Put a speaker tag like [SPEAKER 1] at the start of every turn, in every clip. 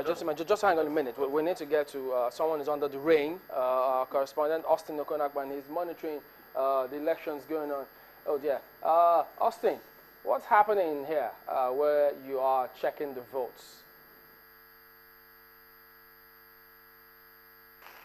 [SPEAKER 1] Just hang on a minute. We need to get to someone who's under the rain. Our correspondent, Austin Okonakman, he's monitoring the elections going on. Oh, dear. Austin, what's happening here where you are checking the votes?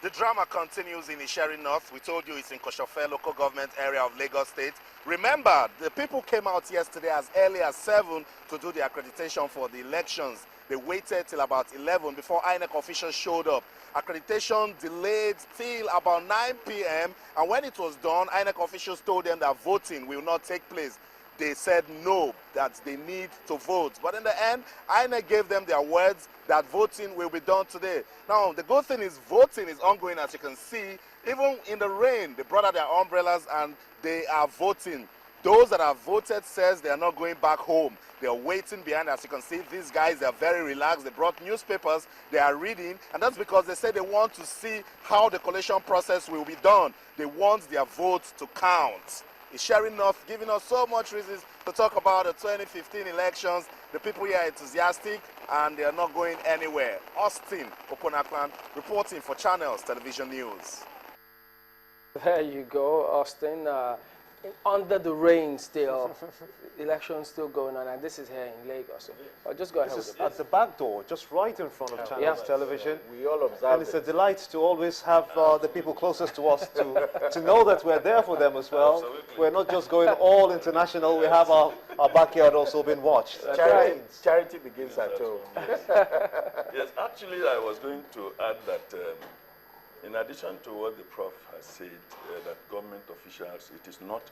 [SPEAKER 2] The drama continues in Isheri North. We told you it's in Koshofe local government area of Lagos State. Remember, the people came out yesterday as early as 7 to do the accreditation for the elections. They waited till about 11 before INEC officials showed up. Accreditation delayed till about 9 p.m. And when it was done, INEC officials told them that voting will not take place. They said no, that they need to vote. But in the end, INEC gave them their words that voting will be done today. Now, the good thing is voting is ongoing, as you can see. Even in the rain, they brought out their umbrellas and they are voting. Those that have voted says they are not going back home. They are waiting behind. As you can see, these guys are very relaxed. They brought newspapers. They are reading. And that's because they say they want to see how the collation process will be done. They want their votes to count. Isheri North giving us so much reasons to talk about the 2015 elections. The people here are enthusiastic and they are not going anywhere. Austin Okonakwan reporting for Channels Television News.
[SPEAKER 1] There you go, Austin. Under the rain still, elections still going on, and this is here in Lagos. So just go ahead.
[SPEAKER 3] This is at the back door, just right in front of Channels Television.
[SPEAKER 2] We all observe
[SPEAKER 3] and it's a delight to always have the people closest to us to know that we're there for them as well. Absolutely. We're not just going all international, we have our backyard also being watched.
[SPEAKER 2] Charity begins at home.
[SPEAKER 4] Yes, actually I was going to add that in addition to what the Prof has said, that government officials, it is not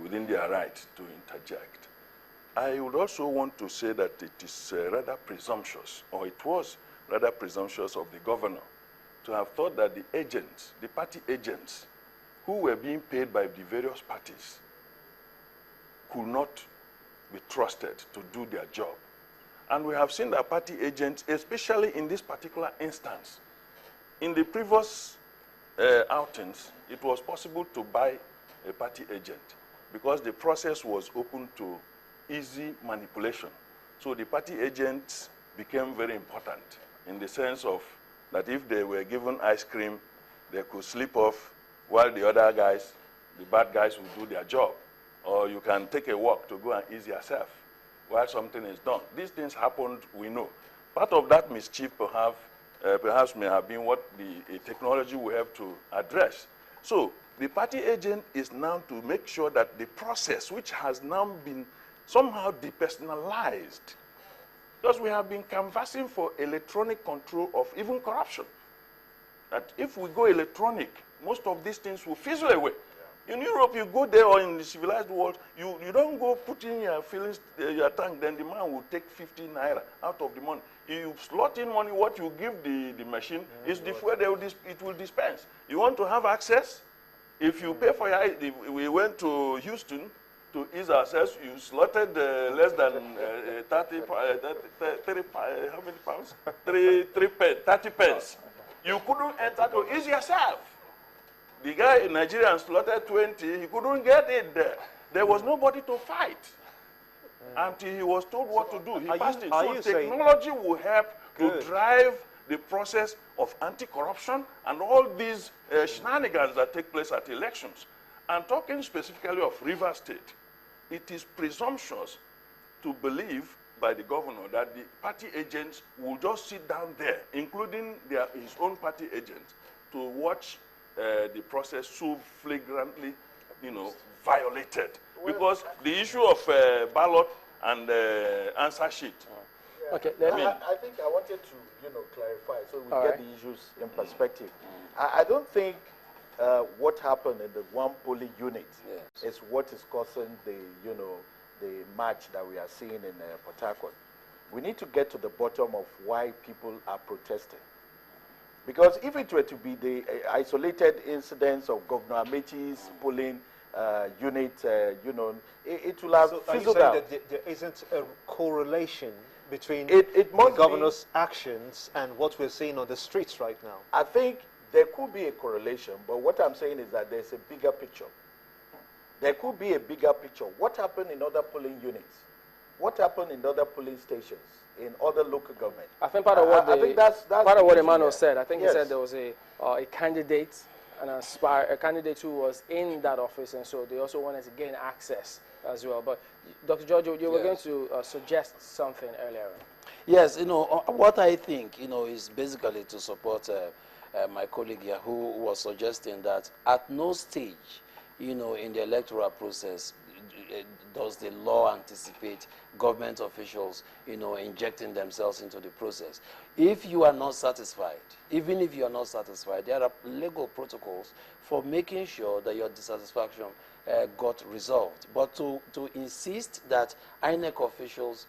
[SPEAKER 4] within their right to interject. I would also want to say that it is rather presumptuous, or it was rather presumptuous of the governor to have thought that the agents, the party agents, who were being paid by the various parties, could not be trusted to do their job. And we have seen that party agents, especially in this particular instance, in the previous outings, it was possible to buy a party agent because the process was open to easy manipulation. So the party agents became very important in the sense of that if they were given ice cream, they could slip off while the other guys, the bad guys, would do their job. Or you can take a walk to go and ease yourself while something is done. These things happened, we know. Part of that mischief perhaps may have been what the technology will have to address. So the party agent is now to make sure that the process, which has now been somehow depersonalized, because we have been canvassing for electronic control of even corruption. That if we go electronic, most of these things will fizzle away. In Europe, you go there, or in the civilized world, you don't go put in your fillings, your tank, then the man will take 50 naira out of the money. You slot in money, what you give the machine is the fuel it will dispense. You want to have access? If you pay for your, we went to Houston to ease ourselves, you slotted less than 30 how many pounds? 30 pence. You couldn't enter to ease yourself. The guy in Nigeria slotted 20, he couldn't get it there. There was nobody to fight until he was told what to do. He passed it. So technology will help to drive the process of anti-corruption and all these shenanigans that take place at elections. And talking specifically of Rivers State, it is presumptuous to believe by the governor that the party agents will just sit down there, including his own party agents, to watch the process so flagrantly, violated. Because the issue of ballot and answer sheet.
[SPEAKER 1] Okay,
[SPEAKER 2] I think I wanted to, clarify so we get the issues in perspective. I don't think what happened in the one polling unit is what is causing the, the march that we are seeing in Port Harcourt. We need to get to the bottom of why people are protesting. Because if it were to be the isolated incidents of Governor Amechi's polling unit, it will have fizzled out.
[SPEAKER 3] That there isn't a correlation between the governor's actions and what we're seeing on the streets right now?
[SPEAKER 2] I think there could be a correlation, but what I'm saying is that there's a bigger picture. There could be a bigger picture. What happened in other polling units? What happened in other polling stations?
[SPEAKER 5] in other local government.
[SPEAKER 1] I think part of what
[SPEAKER 5] I think that's
[SPEAKER 1] part of what
[SPEAKER 5] the
[SPEAKER 1] Emmanuel
[SPEAKER 5] issue
[SPEAKER 1] said. I think
[SPEAKER 5] Yes.
[SPEAKER 1] he said there was a candidate, a candidate who was in that office, and so they also wanted to gain access as well. But Dr. George, you were going to suggest something earlier.
[SPEAKER 6] Yes, what I think, is basically to support my colleague here who was suggesting that at no stage, in the electoral process, does the law anticipate government officials, injecting themselves into the process. If you are not satisfied, even if you are not satisfied, there are legal protocols for making sure that your dissatisfaction got resolved. But to insist that INEC officials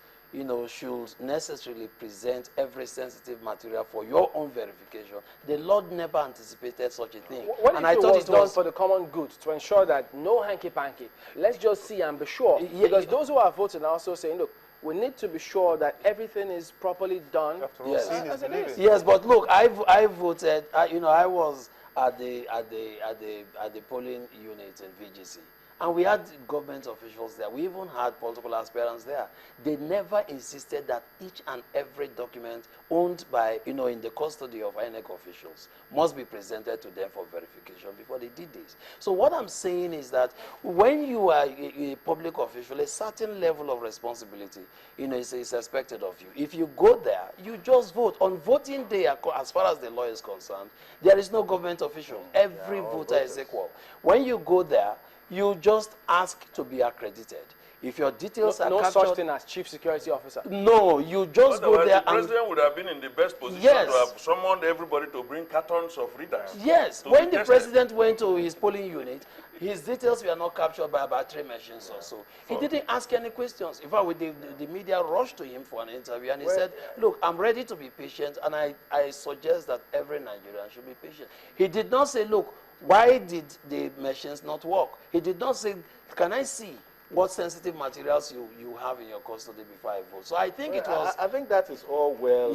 [SPEAKER 6] should necessarily present every sensitive material for your own verification. The Lord never anticipated such a thing.
[SPEAKER 1] What if it was done for the common good, to ensure that no hanky-panky? Let's just see and be sure. Because those who are voting are also saying, look, we need to be sure that everything is properly done.
[SPEAKER 3] After all,
[SPEAKER 6] Yes.
[SPEAKER 3] seeing is believing.
[SPEAKER 6] Yes, but look, I voted. I was at the polling unit in VGC. And we had government officials there. We even had political aspirants there. They never insisted that each and every document owned by, in the custody of INEC officials must be presented to them for verification before they did this. So what I'm saying is that when you are a public official, a certain level of responsibility, is expected of you. If you go there, you just vote. On voting day, as far as the law is concerned, there is no government official. Every voter is equal. When you go there, you just ask to be accredited. If your details are captured...
[SPEAKER 1] No such thing as chief security officer.
[SPEAKER 6] No, you just go there
[SPEAKER 4] the president would have been in the best position
[SPEAKER 6] Yes.
[SPEAKER 4] to have summoned everybody to bring cartons of readers.
[SPEAKER 6] Yes, when the president went to his polling unit, his details were not captured by about 3 machines or so. He didn't ask any questions. In fact, the media rushed to him for an interview, and he said, look, I'm ready to be patient, and I suggest that every Nigerian should be patient. He did not say, look, why did the machines not work? He did not say, can I see what sensitive materials you have in your custody before I vote? So I think it was...
[SPEAKER 5] I think that is all well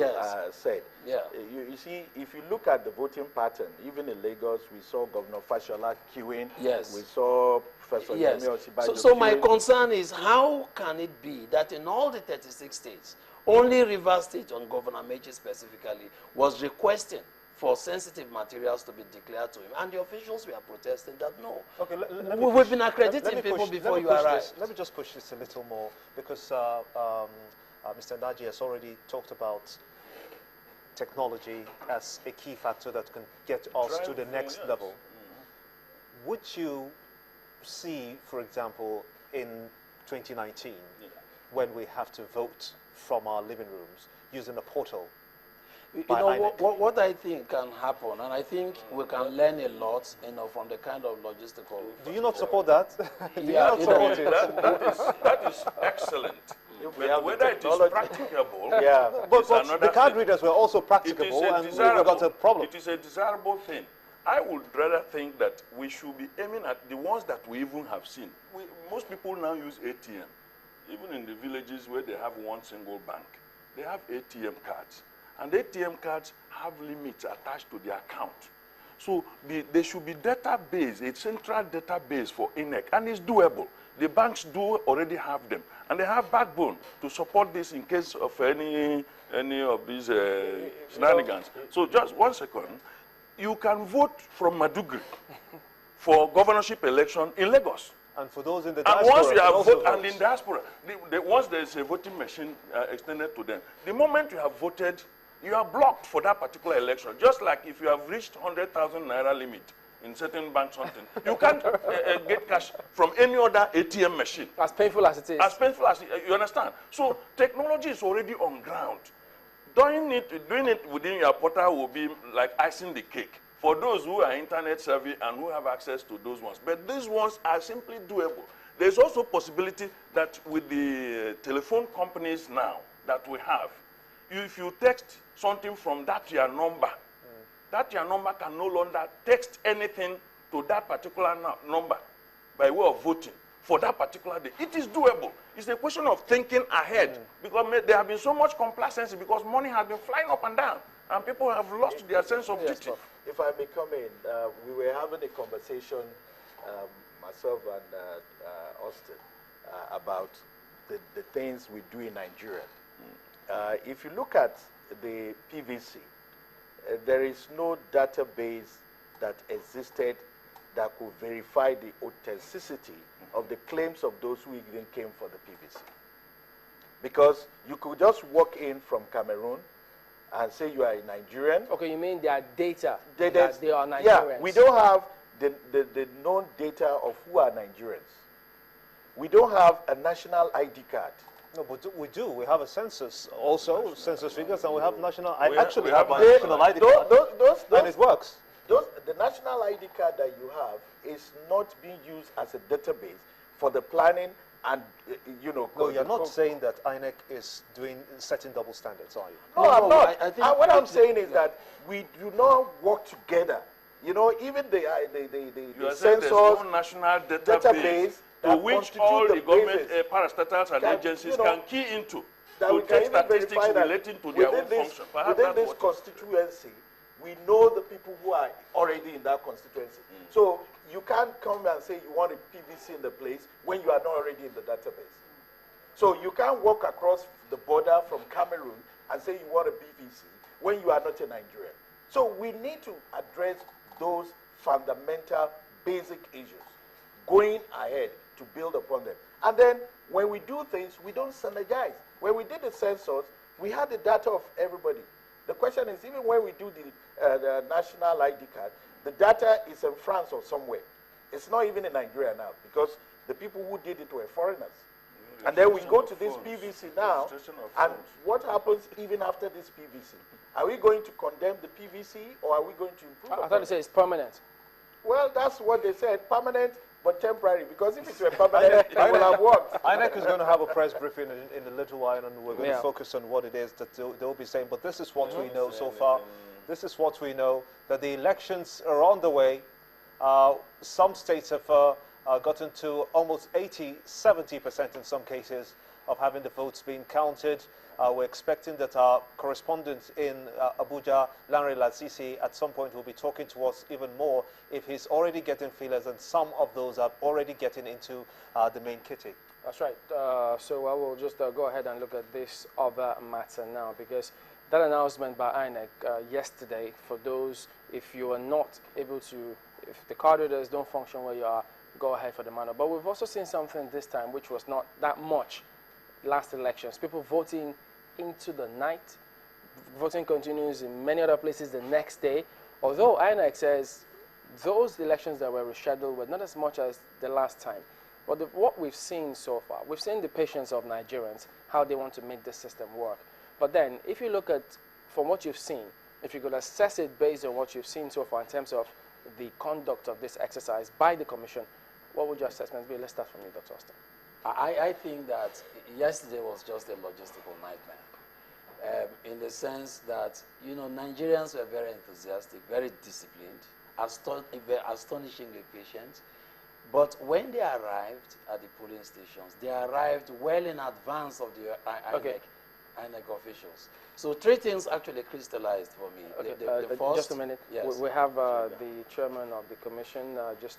[SPEAKER 5] said.
[SPEAKER 6] Yeah.
[SPEAKER 5] You see, if you look at the voting pattern, even in Lagos, we saw Governor Fashola queuing.
[SPEAKER 6] Yes.
[SPEAKER 5] We saw Professor
[SPEAKER 6] Yes.
[SPEAKER 5] Yemi Osinbajo
[SPEAKER 6] So my
[SPEAKER 5] queuing.
[SPEAKER 6] concern is, how can it be that in all the 36 states, only Rivers State, on Governor Meji specifically, was requesting for sensitive materials to be declared to him, and the officials were protesting that no.
[SPEAKER 3] Okay,
[SPEAKER 6] we've been accrediting people before you arrived.
[SPEAKER 3] Let me just push this a little more, because Mr. Naji has already talked about technology as a key factor that can get us to the next level. Would you see, for example, in 2019, when we have to vote from our living rooms, using a portal?
[SPEAKER 6] What I think can happen, and I think we can learn a lot, from the kind of logistical...
[SPEAKER 3] Do you not support that? Do you
[SPEAKER 6] Yeah,
[SPEAKER 3] not support it?
[SPEAKER 4] That is excellent. But whether it is practicable,
[SPEAKER 3] But the card readers were also practicable, and we got a problem.
[SPEAKER 4] It is a desirable thing. I would rather think that we should be aiming at the ones that we even have seen. Most people now use ATM. Even in the villages where they have one single bank, they have ATM cards. And ATM cards have limits attached to the account. So there should be database, a central database for INEC, and it's doable. The banks do already have them, and they have backbone to support this in case of any of these shenanigans. So just 1 second, you can vote from Madugri for governorship election in Lagos.
[SPEAKER 3] And for those in the
[SPEAKER 4] And
[SPEAKER 3] diaspora,
[SPEAKER 4] once you have
[SPEAKER 3] also
[SPEAKER 4] voted, and
[SPEAKER 3] vote.
[SPEAKER 4] in diaspora, once there is a voting machine extended to them, the moment you have voted, you are blocked for that particular election. Just like if you have reached 100,000 naira limit in certain banks, something, you can't get cash from any other ATM machine.
[SPEAKER 1] As painful as it is.
[SPEAKER 4] As painful as you understand. So technology is already on ground. Doing it within your portal will be like icing the cake for those who are internet savvy and who have access to those ones. But these ones are simply doable. There's also possibility that with the telephone companies now that we have, if you text something from that your number, that your number can no longer text anything to that particular number by way of voting for that particular day. It is doable. It's a question of thinking ahead, because there have been so much complacency because money has been flying up and down, and people have lost their sense of duty.
[SPEAKER 5] If I may come in, we were having a conversation, myself and Austin, about the things we do in Nigeria. if you look at the PVC, there is no database that existed that could verify the authenticity of the claims of those who even came for the PVC. Because you could just walk in from Cameroon and say you are a Nigerian.
[SPEAKER 1] Okay, you mean their data
[SPEAKER 5] That
[SPEAKER 1] they are Nigerians?
[SPEAKER 5] Yeah, we don't have the known data of who are Nigerians. We don't have a national ID card.
[SPEAKER 3] No, but we do. We have a census also, census figures, and we have national. I
[SPEAKER 4] We
[SPEAKER 3] actually
[SPEAKER 4] have
[SPEAKER 3] have a
[SPEAKER 4] a-
[SPEAKER 3] national ID card, and it works.
[SPEAKER 5] The national ID card that you have is not being used as a database for the planning and,
[SPEAKER 3] No, you're not saying that INEC is setting double standards, are you?
[SPEAKER 5] No,
[SPEAKER 6] No,
[SPEAKER 5] I'm
[SPEAKER 6] no,
[SPEAKER 5] not.
[SPEAKER 6] I think
[SPEAKER 5] What I'm saying is that we do not work together. Even the
[SPEAKER 4] You are saying
[SPEAKER 5] census
[SPEAKER 4] there's no national database to
[SPEAKER 5] that
[SPEAKER 4] which
[SPEAKER 5] constitute
[SPEAKER 4] all the government
[SPEAKER 5] basis
[SPEAKER 4] parastatals and
[SPEAKER 5] can,
[SPEAKER 4] agencies
[SPEAKER 5] you know,
[SPEAKER 4] can key into
[SPEAKER 5] that
[SPEAKER 4] to
[SPEAKER 5] we can
[SPEAKER 4] take
[SPEAKER 5] even
[SPEAKER 4] statistics
[SPEAKER 5] verify that
[SPEAKER 4] relating to their own function. Perhaps
[SPEAKER 5] within
[SPEAKER 4] that's
[SPEAKER 5] this
[SPEAKER 4] what
[SPEAKER 5] constituency, we know the people who are already in that constituency. So you can't come and say you want a PVC in the place when you are not already in the database. So you can't walk across the border from Cameroon and say you want a PVC when you are not a Nigerian. So we need to address those fundamental basic issues going ahead to build upon them. And then when we do things, we don't synergize. When we did the census, we had the data of everybody. The question is, even when we do the national ID card, the data is in France or somewhere. It's not even in Nigeria now because the people who did it were foreigners. And then we go to this PVC now, and what happens even after this PVC? Are we going to condemn the PVC or are we going to improve
[SPEAKER 1] I
[SPEAKER 5] upon
[SPEAKER 1] thought you
[SPEAKER 5] it?
[SPEAKER 1] said it's permanent.
[SPEAKER 5] Well, that's what they said, permanent but temporary, because if it were permanent, it would have worked.
[SPEAKER 3] INEC is going to have a press briefing in a little while, and we're going
[SPEAKER 1] Yeah.
[SPEAKER 3] to focus on what it is that they'll be saying. But this is what we know so far. This is what we know, that the elections are on the way. Some states have gotten to almost 80, 70% in some cases of having the votes being counted. We're expecting that our correspondent in Abuja, Lanre Lazisi, at some point will be talking to us even more if he's already getting feelers, and some of those are already getting into the main kitty.
[SPEAKER 1] That's right. So I will just go ahead and look at this other matter now, because that announcement by INEC yesterday, for those, if you are not able to, if the card readers don't function where you are, go ahead for the manual. But we've also seen something this time which was not that much last elections. People voting into the night. Voting continues in many other places the next day. Although INEC says those elections that were rescheduled were not as much as the last time. But what we've seen so far, we've seen the patience of Nigerians, how they want to make the system work. But then, if you look at, from what you've seen, if you could assess it based on what you've seen so far in terms of the conduct of this exercise by the Commission, what would your assessment be? Let's start from you, Dr. Austin.
[SPEAKER 6] I think that yesterday was just a logistical nightmare, in the sense that, Nigerians were very enthusiastic, very disciplined, astonishingly patient. But when they arrived at the polling stations, they arrived well in advance of the INEC officials. So three things actually crystallized for me.
[SPEAKER 1] Okay,
[SPEAKER 6] The first,
[SPEAKER 1] just a minute.
[SPEAKER 6] Yes.
[SPEAKER 1] We have the chairman of the commission just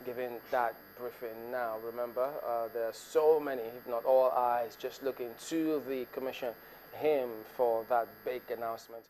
[SPEAKER 1] giving that briefing now. Remember, there are so many, if not all eyes, just looking to the commission, him, for that big announcement.